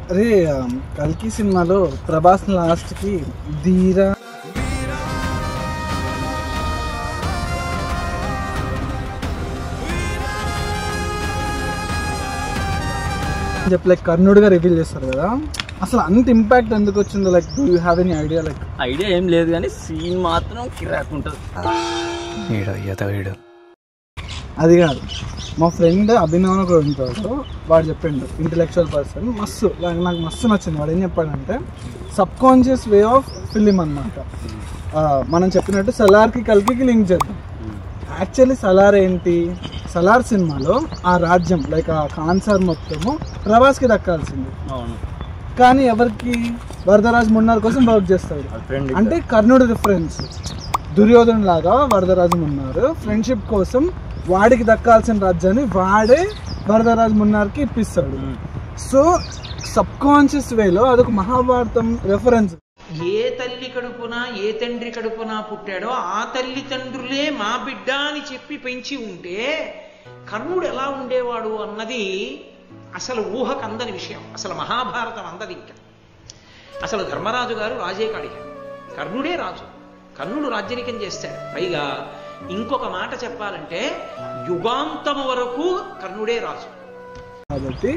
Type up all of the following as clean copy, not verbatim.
అరే కల్కి సినిమాలో ప్రభాస్ లాస్ట్కి ధీరా చెప్పి లైక్ కర్ణుడిగా రివీల్ చేస్తారు కదా, అసలు అంత ఇంపాక్ట్ ఎందుకు వచ్చిందో? Like do you have any idea? Like idea ఏం లేదు కానీ సీన్ మాత్రం కిరాక్ ఉంటుంది. అది కాదు, మా ఫ్రెండ్ అభినవ్ కూడా ఉంటాడు, వాడు చెప్పిండు ఇంటలెక్చువల్ పర్సన్, మస్తు నాకు మస్తు నచ్చింది. వాడు ఏం చెప్పాడంటే sub conscious way of film అనమాట. మనం చెప్పినట్టు సలార్కి కల్కి లింక్ చేద్దాం. యాక్చువల్లీ సలార్ ఏంటి, సలార్ సినిమాలో ఆ రాజ్యం లైక్ ఆ కాన్సర్ మొత్తము ప్రభాస్కి దక్కాల్సింది. కానీ ఎవరికి? వరదరాజ్ మున్నార్ కోసం వర్క్ చేస్తాడు. అంటే కర్ణుడి రిఫరెన్స్, దుర్యోధను లాగా వరదరాజు మున్నారు ఫ్రెండ్షిప్ కోసం వాడికి దక్కాల్సిన రాజ్యాన్ని వాడే వరదరాజు మున్నార్కి ఇప్పిస్తాడు. సో సబ్ కాన్షియస్ వేలో అదొక మహాభారతం రెఫరెన్స్. ఏ తల్లి కడుపున ఏ తండ్రి కడుపున పుట్టాడో ఆ తల్లి తండ్రులే మా బిడ్డ అని చెప్పి పెంచి ఉంటే కర్ణుడు ఎలా ఉండేవాడు అన్నది అసలు ఊహకు అందని విషయం. అసలు మహాభారతం అందది. ఇంకా అసలు ధర్మరాజు గారు రాజే కాడిక, కర్ణుడే రాజు. కర్ణుడు రాజ్యనికం చేస్తాడు. పైగా ఇంకొక మాట చెప్పాలంటే యుగాంతము వరకు కర్ణుడే రాజు. కాబట్టి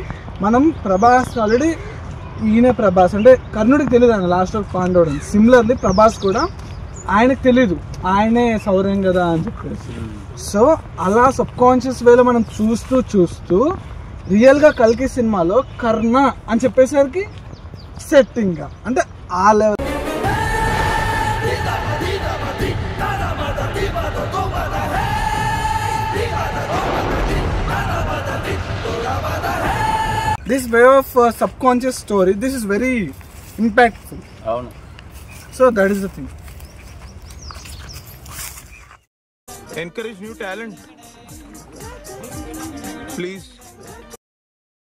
మనం ప్రభాస్ ఆల్రెడీ ఈయన ప్రభాస్ అంటే కర్ణుడికి తెలియదు ఆయన లాస్ట్ ఆఫ్ పాండవుడు. సిమిలర్లీ ప్రభాస్ కూడా ఆయనకు తెలీదు ఆయనే సౌర్యం కదా అని చెప్పేసి. సో అలా సబ్ కాన్షియస్ వేలో మనం చూస్తూ రియల్గా కల్కి సినిమాలో కర్ణ అని చెప్పేసరికి సెట్టింగ్ అంటే ఆ level. This way of subconscious story, this is very impactful. So that is the thing. Encourage new talent, please.